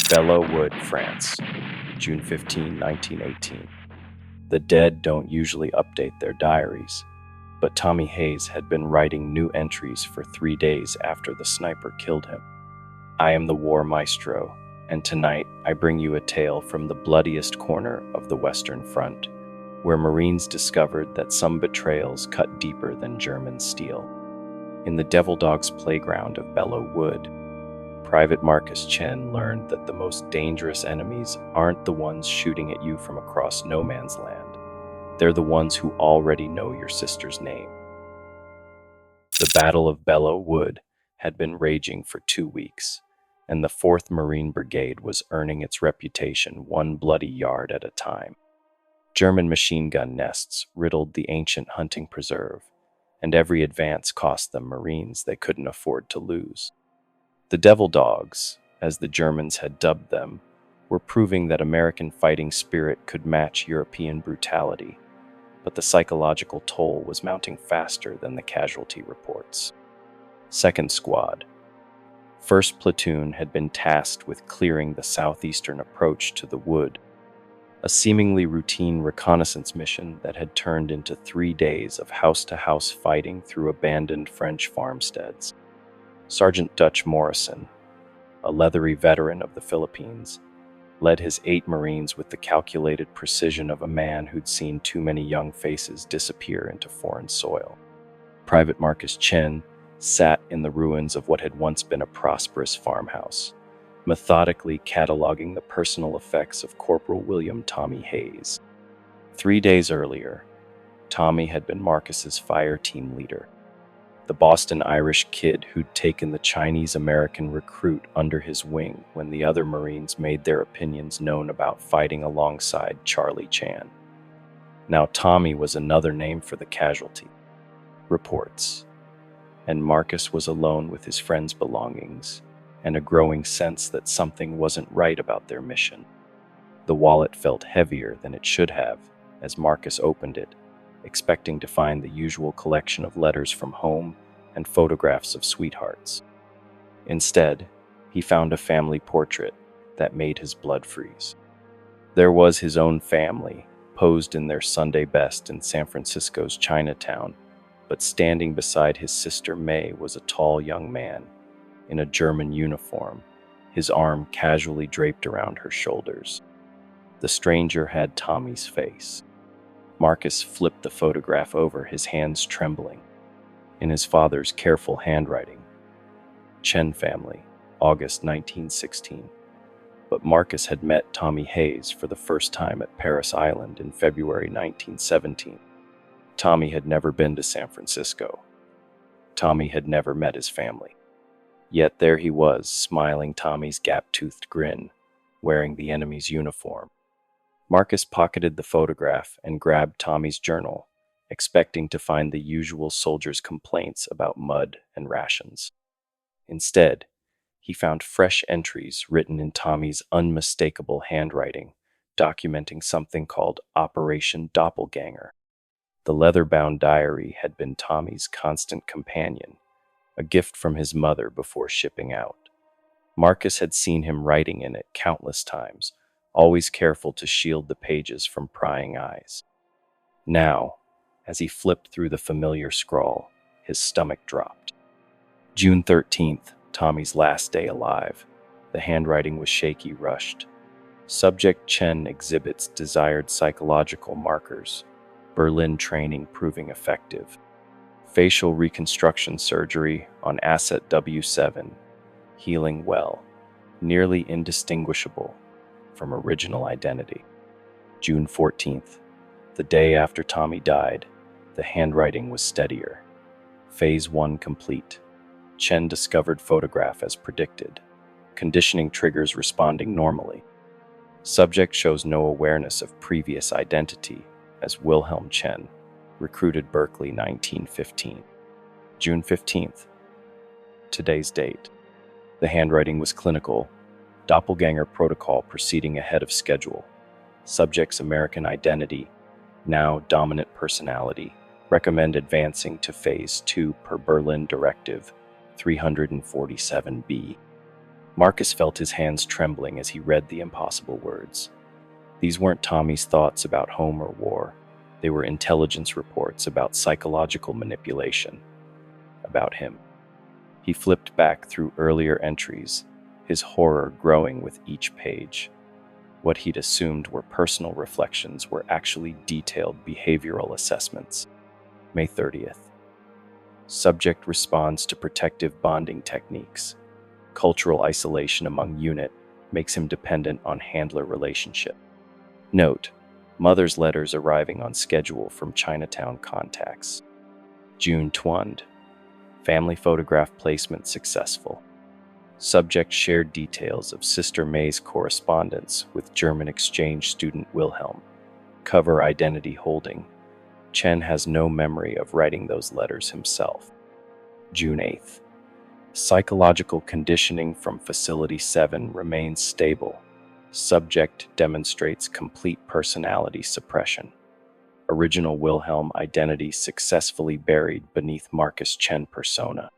Belleau Wood, France, June 15, 1918. The dead don't usually update their diaries, but Tommy Hayes had been writing new entries for 3 days after the sniper killed him. I am the War Maestro, and tonight I bring you a tale from the bloodiest corner of the Western Front, where Marines discovered that some betrayals cut deeper than German steel. In the Devil Dog's playground of Belleau Wood, Private Marcus Chen learned that the most dangerous enemies aren't the ones shooting at you from across no man's land. They're the ones who already know your sister's name. The Battle of Belleau Wood had been raging for 2 weeks, and the 4th Marine Brigade was earning its reputation one bloody yard at a time. German machine gun nests riddled the ancient hunting preserve, and every advance cost them Marines they couldn't afford to lose. The Devil Dogs, as the Germans had dubbed them, were proving that American fighting spirit could match European brutality, but the psychological toll was mounting faster than the casualty reports. 2nd Squad. 1st Platoon had been tasked with clearing the southeastern approach to the wood, a seemingly routine reconnaissance mission that had turned into 3 days of house-to-house fighting through abandoned French farmsteads. Sergeant Dutch Morrison, a leathery veteran of the Philippines, led his 8 Marines with the calculated precision of a man who'd seen too many young faces disappear into foreign soil. Private Marcus Chen sat in the ruins of what had once been a prosperous farmhouse, methodically cataloging the personal effects of Corporal William Tommy Hayes. 3 days earlier, Tommy had been Marcus's fire team leader, the Boston Irish kid who'd taken the Chinese-American recruit under his wing when the other Marines made their opinions known about fighting alongside Charlie Chan. Now Tommy was another name for the casualty. Reports. And Marcus was alone with his friend's belongings, and a growing sense that something wasn't right about their mission. The wallet felt heavier than it should have as Marcus opened it, expecting to find the usual collection of letters from home and photographs of sweethearts. Instead, he found a family portrait that made his blood freeze. There was his own family, posed in their Sunday best in San Francisco's Chinatown, but standing beside his sister May was a tall young man in a German uniform, his arm casually draped around her shoulders. The stranger had Tommy's face. Marcus flipped the photograph over, his hands trembling. In his father's careful handwriting, Chen family, August 1916. But Marcus had met Tommy Hayes for the first time at Paris Island in February 1917. Tommy had never been to San Francisco. Tommy had never met his family. Yet there he was, smiling Tommy's gap-toothed grin, wearing the enemy's uniform. Marcus pocketed the photograph and grabbed Tommy's journal, expecting to find the usual soldier's complaints about mud and rations. Instead, he found fresh entries written in Tommy's unmistakable handwriting, documenting something called Operation Doppelganger. The leather-bound diary had been Tommy's constant companion, a gift from his mother before shipping out. Marcus had seen him writing in it countless times, always careful to shield the pages from prying eyes. Now, as he flipped through the familiar scrawl, his stomach dropped. June 13th, Tommy's last day alive. The handwriting was shaky, rushed. Subject Chen exhibits desired psychological markers. Berlin training proving effective. Facial reconstruction surgery on asset W7. Healing well. Nearly indistinguishable from original identity. June 14th, the day after Tommy died, the handwriting was steadier. Phase 1 complete. Chen discovered photograph as predicted. Conditioning triggers responding normally. Subject shows no awareness of previous identity as Wilhelm Chen, recruited Berkeley 1915. June 15th, today's date. The handwriting was clinical. Doppelganger protocol proceeding ahead of schedule. Subject's American identity, now dominant personality. Recommend advancing to Phase 2 per Berlin Directive 347B. Marcus felt his hands trembling as he read the impossible words. These weren't Tommy's thoughts about home or war. They were intelligence reports about psychological manipulation, about him. He flipped back through earlier entries, his horror growing with each page. What he'd assumed were personal reflections were actually detailed behavioral assessments. May 30th. Subject responds to protective bonding techniques. Cultural isolation among unit makes him dependent on handler relationship. Note: mother's letters arriving on schedule from Chinatown contacts. June 20th. Family photograph placement successful. Subject shared details of Sister May's correspondence with German exchange student Wilhelm. Cover identity holding. Chen has no memory of writing those letters himself. June 8th. Psychological conditioning from Facility 7 remains stable. Subject demonstrates complete personality suppression. Original Wilhelm identity successfully buried beneath Marcus Chen persona.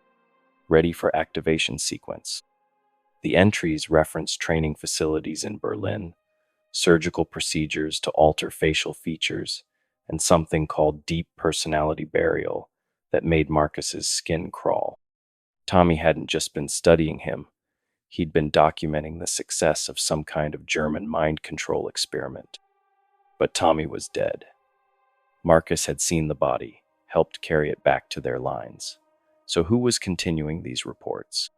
Ready for activation sequence. The entries reference training facilities in Berlin, surgical procedures to alter facial features, and something called deep personality burial that made Marcus's skin crawl. Tommy hadn't just been studying him, he'd been documenting the success of some kind of German mind control experiment. But Tommy was dead. Marcus had seen the body, helped carry it back to their lines. So who was continuing these reports?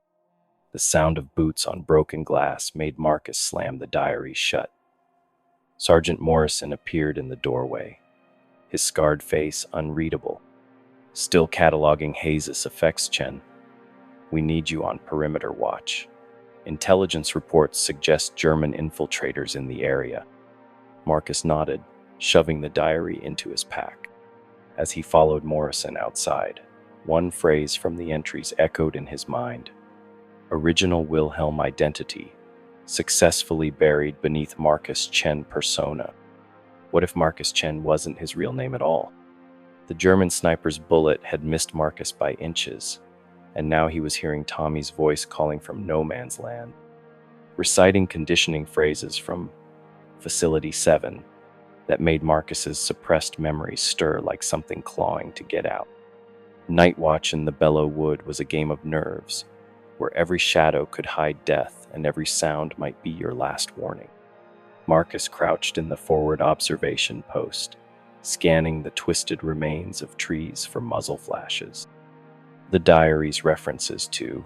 The sound of boots on broken glass made Marcus slam the diary shut. Sergeant Morrison appeared in the doorway, his scarred face unreadable. Still cataloging Hayes' effects, Chen. We need you on perimeter watch. Intelligence reports suggest German infiltrators in the area. Marcus nodded, shoving the diary into his pack. As he followed Morrison outside, one phrase from the entries echoed in his mind. Original Wilhelm identity, successfully buried beneath Marcus Chen persona. What if Marcus Chen wasn't his real name at all? The German sniper's bullet had missed Marcus by inches, and now he was hearing Tommy's voice calling from no man's land, reciting conditioning phrases from Facility 7 that made Marcus's suppressed memories stir like something clawing to get out. Night watch in the Belleau Wood was a game of nerves, where every shadow could hide death and every sound might be your last warning. Marcus crouched in the forward observation post, scanning the twisted remains of trees for muzzle flashes. The diary's references to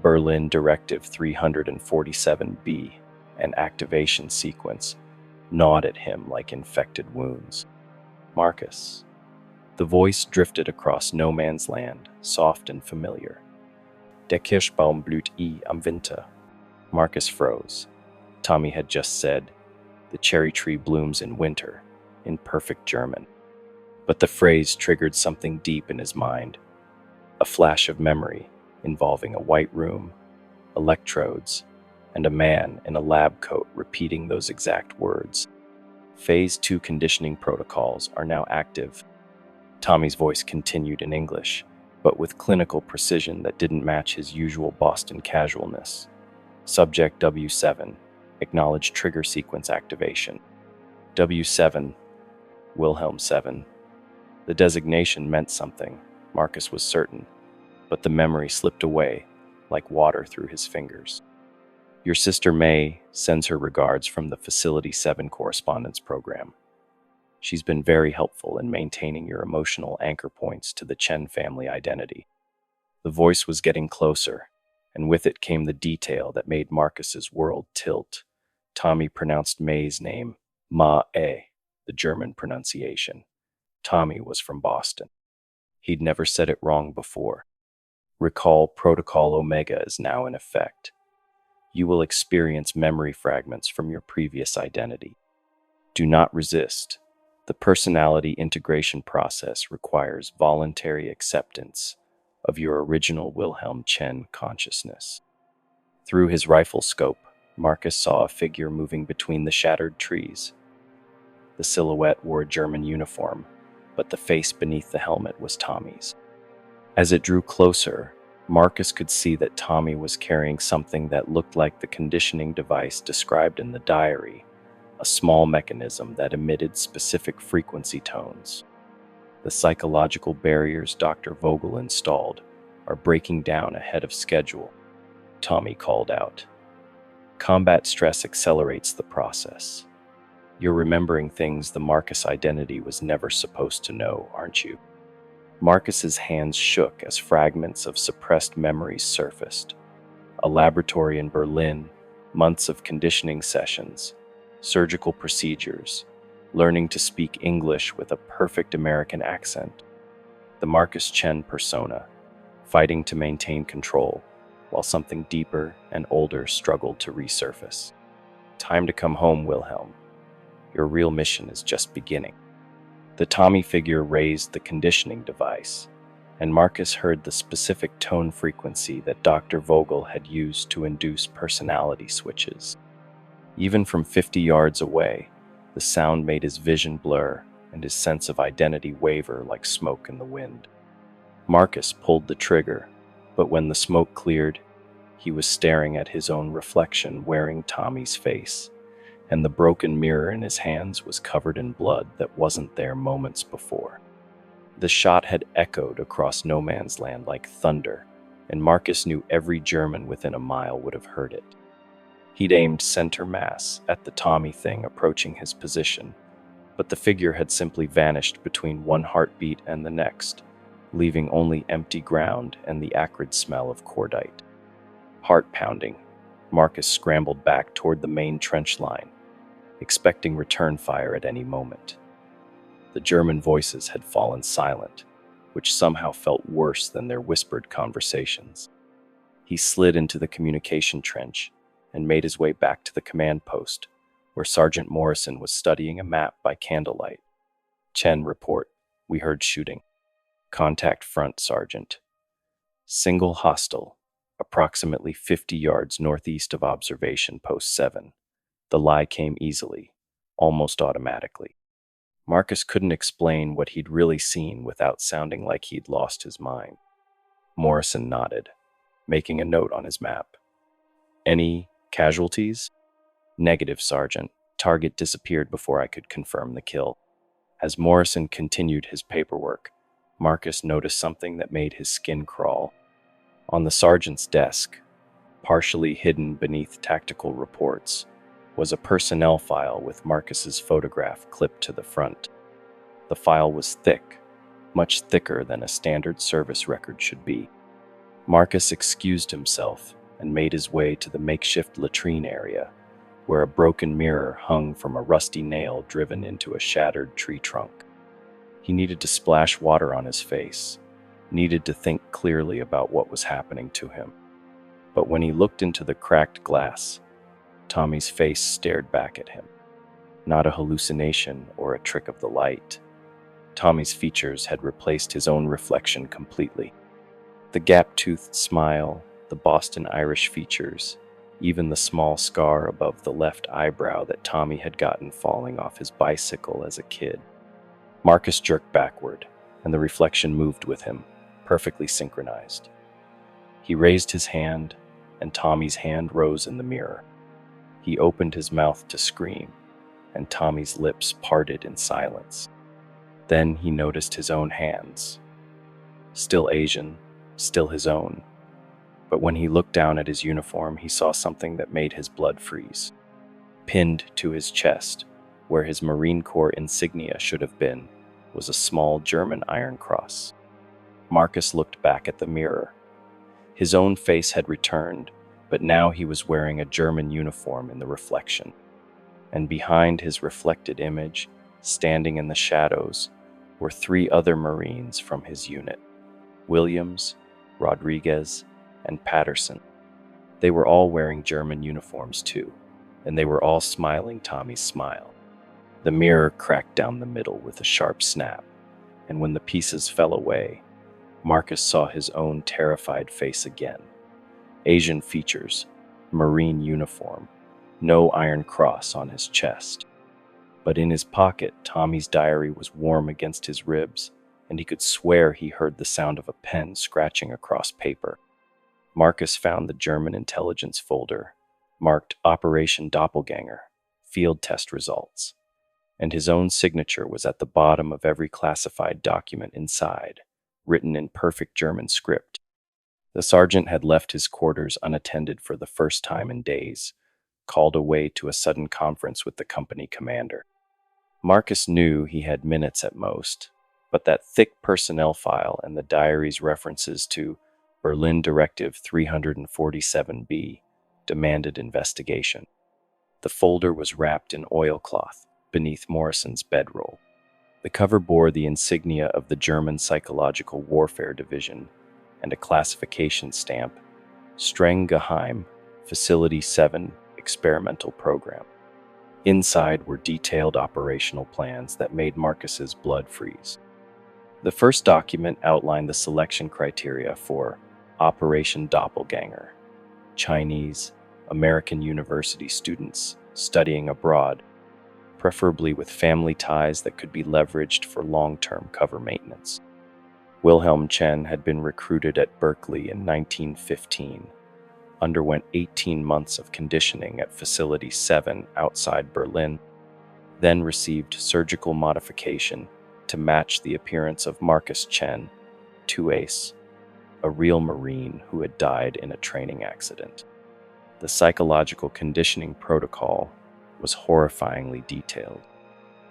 Berlin Directive 347B and activation sequence gnawed at him like infected wounds. Marcus. The voice drifted across no man's land, soft and familiar. Der Kirschbaum blüht am Winter. Marcus froze. Tommy had just said, the cherry tree blooms in winter, in perfect German. But the phrase triggered something deep in his mind. A flash of memory involving a white room, electrodes, and a man in a lab coat repeating those exact words. Phase 2 conditioning protocols are now active. Tommy's voice continued in English, but with clinical precision that didn't match his usual Boston casualness. Subject W7, acknowledge trigger sequence activation. W7, Wilhelm 7. The designation meant something, Marcus was certain, but the memory slipped away like water through his fingers. Your sister May sends her regards from the Facility 7 correspondence program. She's been very helpful in maintaining your emotional anchor points to the Chen family identity. The voice was getting closer, and with it came the detail that made Marcus's world tilt. Tommy pronounced May's name, Ma-E, the German pronunciation. Tommy was from Boston. He'd never said it wrong before. Recall Protocol Omega is now in effect. You will experience memory fragments from your previous identity. Do not resist. The personality integration process requires voluntary acceptance of your original Wilhelm Chen consciousness. Through his rifle scope, Marcus saw a figure moving between the shattered trees. The silhouette wore a German uniform, but the face beneath the helmet was Tommy's. As it drew closer, Marcus could see that Tommy was carrying something that looked like the conditioning device described in the diary, a small mechanism that emitted specific frequency tones. The psychological barriers Dr. Vogel installed are breaking down ahead of schedule, Tommy called out. Combat stress accelerates the process. You're remembering things the Marcus identity was never supposed to know, aren't you? Marcus's hands shook as fragments of suppressed memories surfaced. A laboratory in Berlin, months of conditioning sessions, surgical procedures, learning to speak English with a perfect American accent. The Marcus Chen persona, fighting to maintain control, while something deeper and older struggled to resurface. Time to come home, Wilhelm. Your real mission is just beginning. The Tommy figure raised the conditioning device, and Marcus heard the specific tone frequency that Dr. Vogel had used to induce personality switches. Even from 50 yards away, the sound made his vision blur and his sense of identity waver like smoke in the wind. Marcus pulled the trigger, but when the smoke cleared, he was staring at his own reflection wearing Tommy's face, and the broken mirror in his hands was covered in blood that wasn't there moments before. The shot had echoed across no man's land like thunder, and Marcus knew every German within a mile would have heard it. He'd aimed center mass at the Tommy thing approaching his position, but the figure had simply vanished between one heartbeat and the next, leaving only empty ground and the acrid smell of cordite. Heart pounding, Marcus scrambled back toward the main trench line, expecting return fire at any moment. The German voices had fallen silent, which somehow felt worse than their whispered conversations. He slid into the communication trench and made his way back to the command post, where Sergeant Morrison was studying a map by candlelight. Chen, report. We heard shooting. Contact front, Sergeant. Single hostile, approximately 50 yards northeast of observation post 7. The lie came easily, almost automatically. Marcus couldn't explain what he'd really seen without sounding like he'd lost his mind. Morrison nodded, making a note on his map. Any casualties? Negative, Sergeant. Target disappeared before I could confirm the kill. As Morrison continued his paperwork, Marcus noticed something that made his skin crawl. On the sergeant's desk, partially hidden beneath tactical reports, was a personnel file with Marcus's photograph clipped to the front. The file was thick, much thicker than a standard service record should be. Marcus excused himself and made his way to the makeshift latrine area, where a broken mirror hung from a rusty nail driven into a shattered tree trunk. He needed to splash water on his face, needed to think clearly about what was happening to him. But when he looked into the cracked glass, Tommy's face stared back at him. Not a hallucination or a trick of the light. Tommy's features had replaced his own reflection completely. The gap-toothed smile, the Boston Irish features, even the small scar above the left eyebrow that Tommy had gotten falling off his bicycle as a kid. Marcus jerked backward, and the reflection moved with him, perfectly synchronized. He raised his hand, and Tommy's hand rose in the mirror. He opened his mouth to scream, and Tommy's lips parted in silence. Then he noticed his own hands. Still Asian, still his own. But when he looked down at his uniform, he saw something that made his blood freeze. Pinned to his chest, where his Marine Corps insignia should have been, was a small German iron cross. Marcus looked back at the mirror. His own face had returned, but now he was wearing a German uniform in the reflection. And behind his reflected image, standing in the shadows, were 3 other Marines from his unit: Williams, Rodriguez, and Patterson. They were all wearing German uniforms too, and they were all smiling Tommy's smile. The mirror cracked down the middle with a sharp snap, and when the pieces fell away, Marcus saw his own terrified face again. Asian features, Marine uniform, no iron cross on his chest. But in his pocket, Tommy's diary was warm against his ribs, and he could swear he heard the sound of a pen scratching across paper. Marcus found the German intelligence folder marked Operation Doppelganger, field test results, and his own signature was at the bottom of every classified document inside, written in perfect German script. The sergeant had left his quarters unattended for the first time in days, called away to a sudden conference with the company commander. Marcus knew he had minutes at most, but that thick personnel file and the diary's references to Berlin Directive 347B demanded investigation. The folder was wrapped in oilcloth beneath Morrison's bedroll. The cover bore the insignia of the German Psychological Warfare Division and a classification stamp, Streng Geheim, Facility 7 Experimental Program. Inside were detailed operational plans that made Marcus's blood freeze. The first document outlined the selection criteria for Operation Doppelganger: Chinese, American university students studying abroad, preferably with family ties that could be leveraged for long-term cover maintenance. Wilhelm Chen had been recruited at Berkeley in 1915, underwent 18 months of conditioning at Facility 7 outside Berlin, then received surgical modification to match the appearance of Marcus Chen, 2 a real Marine who had died in a training accident. The psychological conditioning protocol was horrifyingly detailed.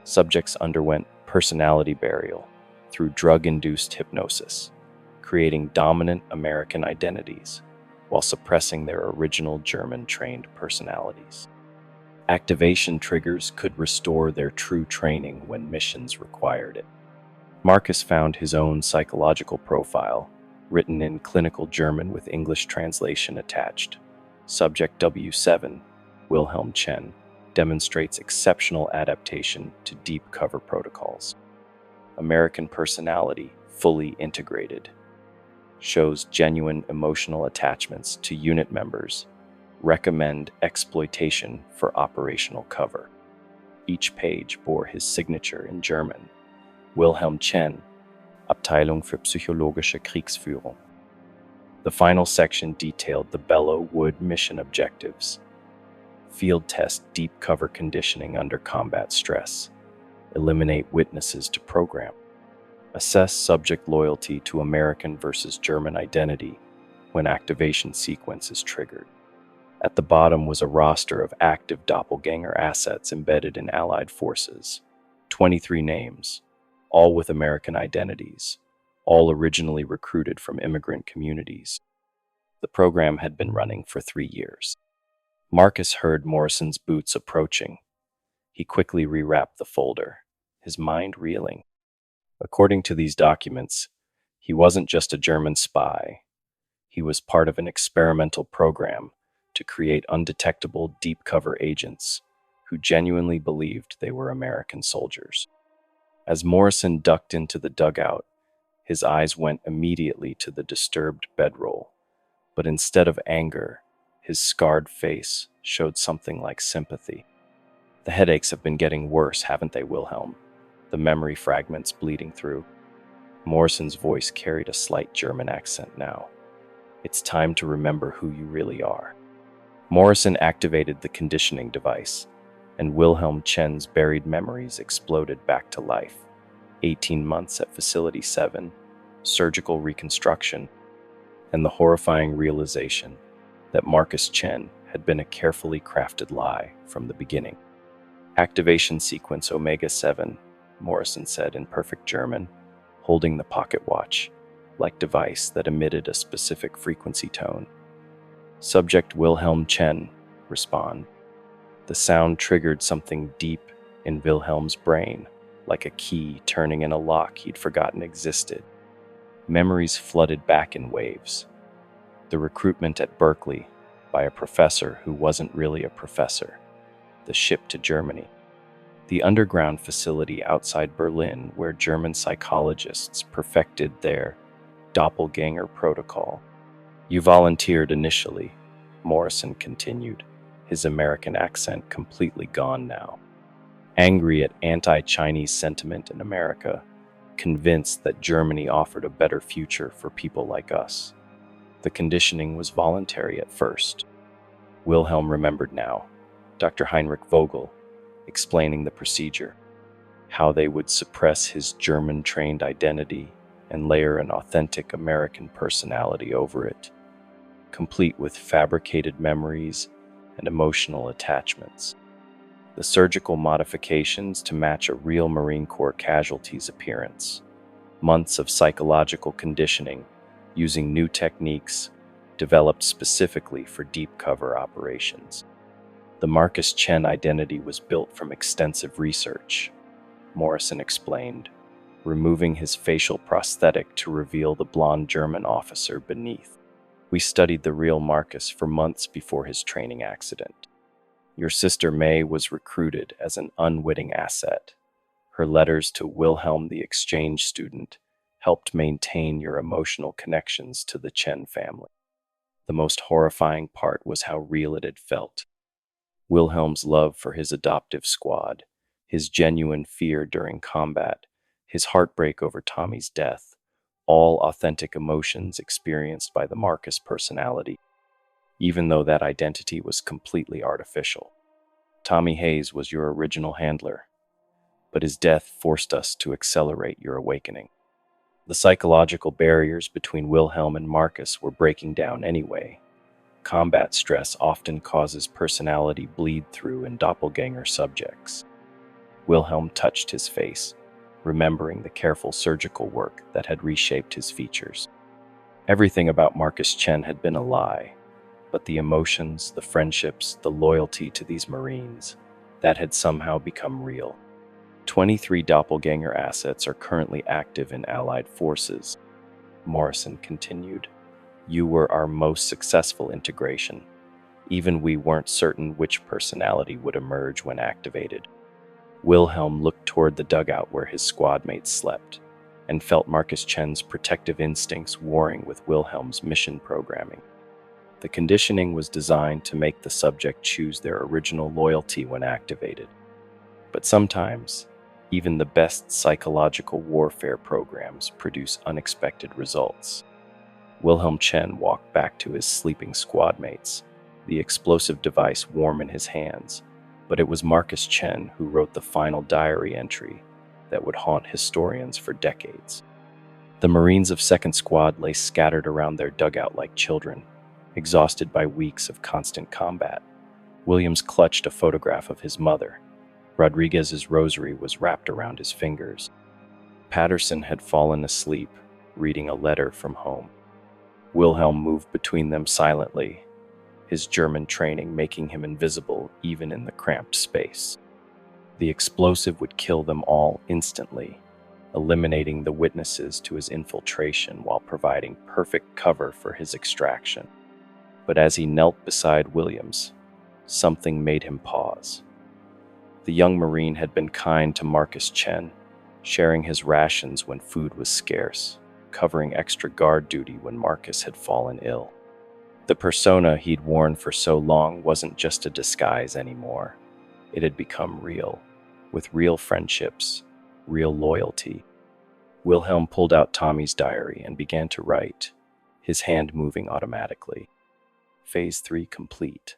Subjects underwent personality burial through drug-induced hypnosis, creating dominant American identities while suppressing their original German-trained personalities. Activation triggers could restore their true training when missions required it. Marcus found his own psychological profile, written in clinical German with English translation attached. Subject W7, Wilhelm Chen, demonstrates exceptional adaptation to deep cover protocols. American personality fully integrated. Shows genuine emotional attachments to unit members. Recommend exploitation for operational cover. Each page bore his signature in German. Wilhelm Chen, Abteilung für psychologische Kriegsführung. The final section detailed the Belleau Wood mission objectives. Field test deep cover conditioning under combat stress. Eliminate witnesses to program. Assess subject loyalty to American versus German identity when activation sequence is triggered. At the bottom was a roster of active doppelganger assets embedded in Allied forces. 23 names, all with American identities, all originally recruited from immigrant communities. The program had been running for 3 years. Marcus heard Morrison's boots approaching. He quickly rewrapped the folder, his mind reeling. According to these documents, he wasn't just a German spy. He was part of an experimental program to create undetectable deep cover agents who genuinely believed they were American soldiers. As Morrison ducked into the dugout, his eyes went immediately to the disturbed bedroll, but instead of anger, his scarred face showed something like sympathy. The headaches have been getting worse, haven't they, Wilhelm? The memory fragments bleeding through. Morrison's voice carried a slight German accent now. It's time to remember who you really are. Morrison activated the conditioning device, and Wilhelm Chen's buried memories exploded back to life. 18 months at Facility 7, surgical reconstruction, and the horrifying realization that Marcus Chen had been a carefully crafted lie from the beginning. Activation sequence Omega 7, Morrison said in perfect German, holding the pocket watch-like device that emitted a specific frequency tone. Subject Wilhelm Chen, respond. The sound triggered something deep in Wilhelm's brain, like a key turning in a lock he'd forgotten existed. Memories flooded back in waves. The recruitment at Berkeley by a professor who wasn't really a professor. The ship to Germany. The underground facility outside Berlin where German psychologists perfected their doppelganger protocol. You volunteered initially, Morrison continued, his American accent completely gone now. Angry at anti-Chinese sentiment in America, convinced that Germany offered a better future for people like us. The conditioning was voluntary at first. Wilhelm remembered now, Dr. Heinrich Vogel explaining the procedure, how they would suppress his German-trained identity and layer an authentic American personality over it, complete with fabricated memories and emotional attachments. The surgical modifications to match a real Marine Corps casualty's appearance. Months of psychological conditioning using new techniques developed specifically for deep cover operations. The Marcus Chen identity was built from extensive research, Morrison explained, removing his facial prosthetic to reveal the blonde German officer beneath. We studied the real Marcus for months before his training accident. Your sister May was recruited as an unwitting asset. Her letters to Wilhelm the exchange student helped maintain your emotional connections to the Chen family. The most horrifying part was how real it had felt. Wilhelm's love for his adoptive squad, his genuine fear during combat, his heartbreak over Tommy's death, all authentic emotions experienced by the Marcus personality, even though that identity was completely artificial. Tommy Hayes was your original handler, but his death forced us to accelerate your awakening. The psychological barriers between Wilhelm and Marcus were breaking down anyway. Combat stress often causes personality bleed-through in doppelganger subjects. Wilhelm touched his face, remembering the careful surgical work that had reshaped his features. Everything about Marcus Chen had been a lie, but the emotions, the friendships, the loyalty to these Marines, that had somehow become real. 23 doppelganger assets are currently active in Allied forces. Morrison continued. You were our most successful integration. Even we weren't certain which personality would emerge when activated. Wilhelm looked toward the dugout where his squad mates slept, and felt Marcus Chen's protective instincts warring with Wilhelm's mission programming. The conditioning was designed to make the subject choose their original loyalty when activated. But sometimes, even the best psychological warfare programs produce unexpected results. Wilhelm Chen walked back to his sleeping squad mates, the explosive device warm in his hands, but it was Marcus Chen who wrote the final diary entry that would haunt historians for decades. The Marines of 2nd Squad lay scattered around their dugout like children, exhausted by weeks of constant combat. Williams clutched a photograph of his mother. Rodriguez's rosary was wrapped around his fingers. Patterson had fallen asleep, reading a letter from home. Wilhelm moved between them silently, his German training making him invisible even in the cramped space. The explosive would kill them all instantly, eliminating the witnesses to his infiltration while providing perfect cover for his extraction. But as he knelt beside Williams, something made him pause. The young Marine had been kind to Marcus Chen, sharing his rations when food was scarce, covering extra guard duty when Marcus had fallen ill. The persona he'd worn for so long wasn't just a disguise anymore. It had become real, with real friendships, real loyalty. Wilhelm pulled out Tommy's diary and began to write, his hand moving automatically. Phase 3 complete.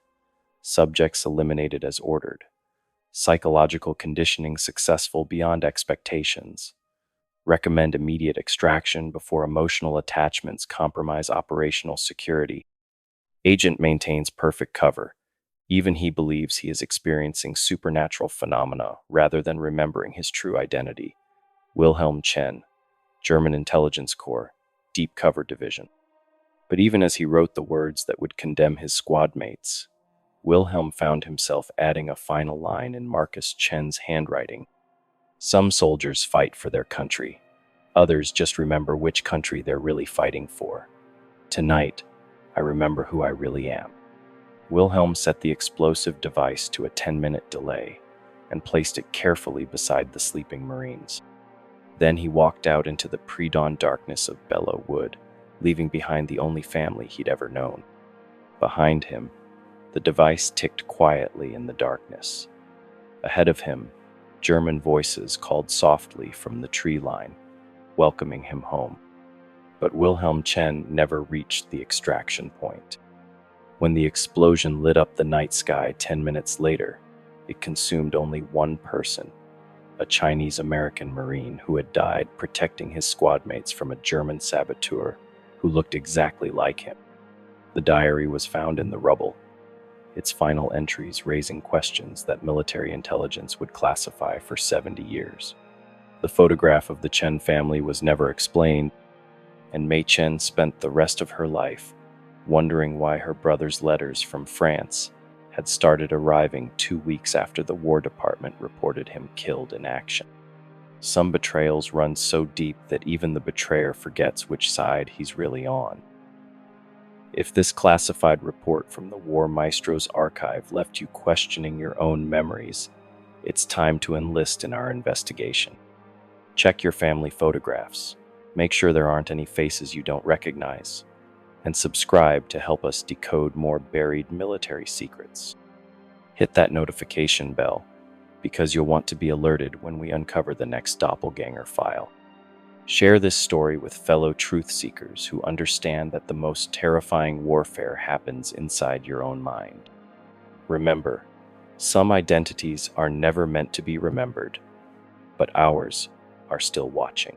Subjects eliminated as ordered. Psychological conditioning successful beyond expectations. Recommend immediate extraction before emotional attachments compromise operational security. Agent maintains perfect cover. Even he believes he is experiencing supernatural phenomena rather than remembering his true identity. Wilhelm Chen, German Intelligence Corps, Deep Cover Division. But even as he wrote the words that would condemn his squad mates, Wilhelm found himself adding a final line in Marcus Chen's handwriting. Some soldiers fight for their country. Others just remember which country they're really fighting for. Tonight, I remember who I really am. Wilhelm set the explosive device to a 10-minute delay and placed it carefully beside the sleeping Marines. Then he walked out into the pre-dawn darkness of Belleau Wood, leaving behind the only family he'd ever known. Behind him, the device ticked quietly in the darkness. Ahead of him, German voices called softly from the tree line, welcoming him home. But Wilhelm Chen never reached the extraction point. When the explosion lit up the night sky 10 minutes later, it consumed only one person, a Chinese-American Marine who had died protecting his squad mates from a German saboteur who looked exactly like him. The diary was found in the rubble, its final entries raising questions that military intelligence would classify for 70 years. The photograph of the Chen family was never explained, and Mei Chen spent the rest of her life wondering why her brother's letters from France had started arriving 2 weeks after the War Department reported him killed in action. Some betrayals run so deep that even the betrayer forgets which side he's really on. If this classified report from the War Maestro's archive left you questioning your own memories, it's time to enlist in our investigation. Check your family photographs. Make sure there aren't any faces you don't recognize. And subscribe to help us decode more buried military secrets. Hit that notification bell, because you'll want to be alerted when we uncover the next doppelganger file. Share this story with fellow truth seekers who understand that the most terrifying warfare happens inside your own mind. Remember, some identities are never meant to be remembered, but ours are still watching.